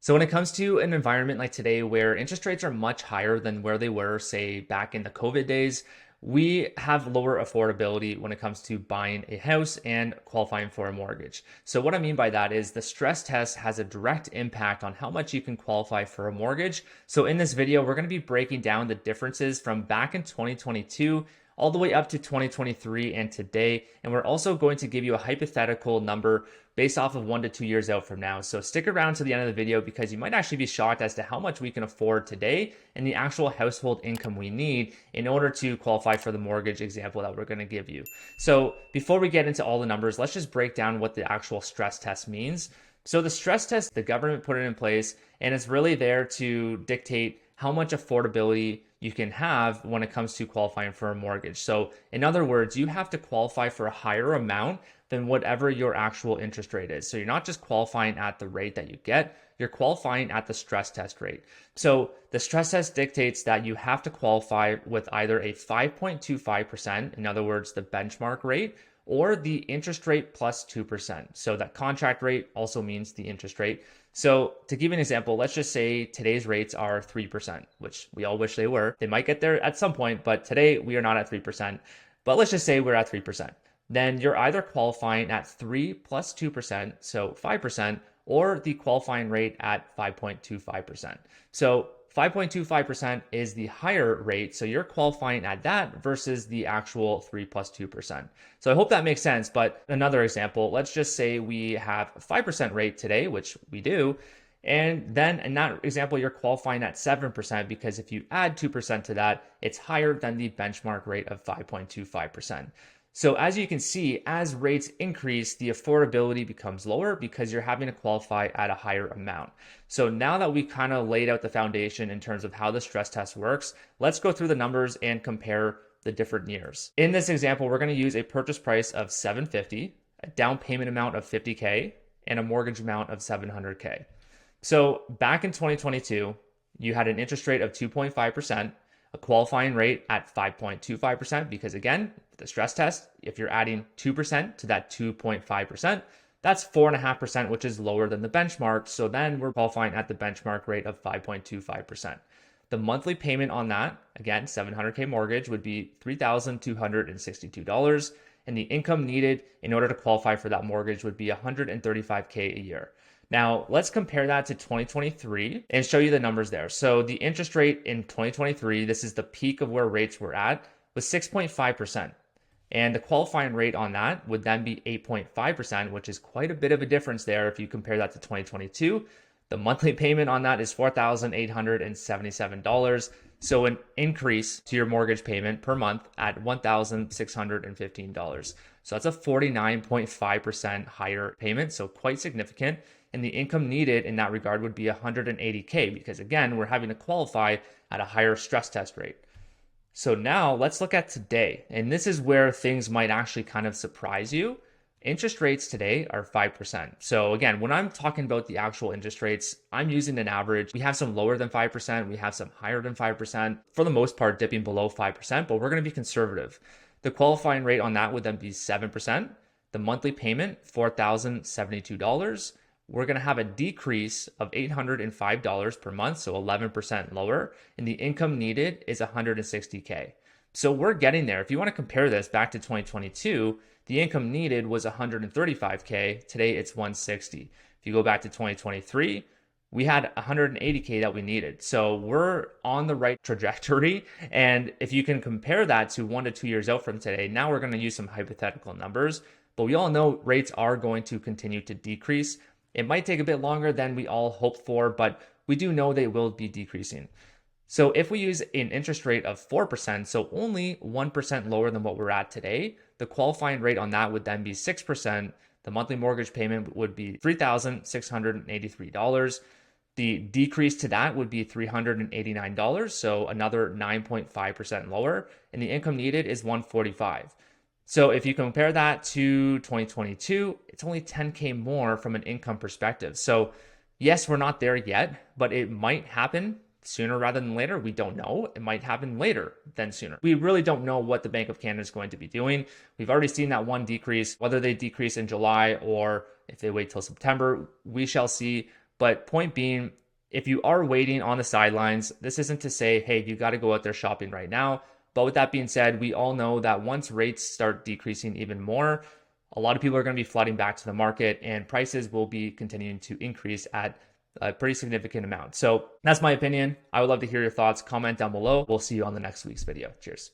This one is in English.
So when it comes to an environment like today where interest rates are much higher than where they were, say, back in the COVID days, we have lower affordability when it comes to buying a house and qualifying for a mortgage. So what I mean by that is the stress test has a direct impact on how much you can qualify for a mortgage. So in this video, we're going to be breaking down the differences from back in 2022 all the way up to 2023 and today. And we're also going to give you a hypothetical number based off of 1 to 2 years out from now. So stick around to the end of the video because you might actually be shocked as to how much we can afford today and the actual household income we need in order to qualify for the mortgage example that we're going to give you. So before we get into all the numbers, let's just break down what the actual stress test means. So the stress test, the government put it in place, and it's really there to dictate how much affordability you can have when it comes to qualifying for a mortgage. So in other words, you have to qualify for a higher amount than whatever your actual interest rate is. So you're not just qualifying at the rate that you get, you're qualifying at the stress test rate. So the stress test dictates that you have to qualify with either a 5.25%, in other words, the benchmark rate, or the interest rate plus 2%. So that contract rate also means the interest rate. So to give you an example, let's just say today's rates are 3%, which we all wish they were. They might get there at some point, but today we are not at 3%. But let's just say we're at 3%. Then you're either qualifying at 3 plus 2%, so 5%, or the qualifying rate at 5.25%. So 5.25% is the higher rate, so you're qualifying at that versus the actual 3 plus 2%. So I hope that makes sense, but another example, let's just say we have a 5% rate today, which we do, and then in that example, you're qualifying at 7% because if you add 2% to that, it's higher than the benchmark rate of 5.25%. So as you can see, as rates increase, the affordability becomes lower because you're having to qualify at a higher amount. So now that we kind of laid out the foundation in terms of how the stress test works, let's go through the numbers and compare the different years. In this example, we're going to use a purchase price of $750, a down payment amount of $50K, and a mortgage amount of $700K. So back in 2022, you had an interest rate of 2.5%, a qualifying rate at 5.25%, because again, the stress test, if you're adding 2% to that 2.5%, that's 4.5%, which is lower than the benchmark. So then we're qualifying at the benchmark rate of 5.25%. The monthly payment on that, again, $700K mortgage, would be $3,262. And the income needed in order to qualify for that mortgage would be $135K a year. Now, let's compare that to 2023 and show you the numbers there. So the interest rate in 2023, this is the peak of where rates were at, was 6.5%. And the qualifying rate on that would then be 8.5%, which is quite a bit of a difference there if you compare that to 2022. The monthly payment on that is $4,877. So an increase to your mortgage payment per month at $1,615. So that's a 49.5% higher payment, so quite significant. And the income needed in that regard would be $180K because again, we're having to qualify at a higher stress test rate. So now let's look at today. And this is where things might actually kind of surprise you. Interest rates today are 5%. So again, when I'm talking about the actual interest rates, I'm using an average. We have some lower than 5%. We have some higher than 5%. For the most part, dipping below 5%, but we're going to be conservative. The qualifying rate on that would then be 7%. The monthly payment, $4,072. We're going to have a decrease of $805 per month, so 11% lower, and the income needed is $160K. So we're getting there. If you want to compare this back to 2022, the income needed was $135K. Today it's $160. If you go back to 2023, we had $180K that we needed. So we're on the right trajectory. And if you can compare that to 1 to 2 years out from today, now we're going to use some hypothetical numbers, but we all know rates are going to continue to decrease. It might take a bit longer than we all hoped for, but we do know they will be decreasing. So if we use an interest rate of 4%, so only 1% lower than what we're at today, the qualifying rate on that would then be 6%. The monthly mortgage payment would be $3,683. The decrease to that would be $389, so another 9.5% lower, and the income needed is $145. So if you compare that to 2022, it's only $10K more from an income perspective. So yes, we're not there yet, but it might happen sooner rather than later. We don't know. It might happen later than sooner. We really don't know what the Bank of Canada is going to be doing. We've already seen that one decrease, whether they decrease in July or if they wait till September, we shall see. But point being, if you are waiting on the sidelines, this isn't to say, hey, you got to go out there shopping right now. But with that being said, we all know that once rates start decreasing even more, a lot of people are going to be flooding back to the market and prices will be continuing to increase at a pretty significant amount. So that's my opinion. I would love to hear your thoughts. Comment down below. We'll see you on the next week's video. Cheers.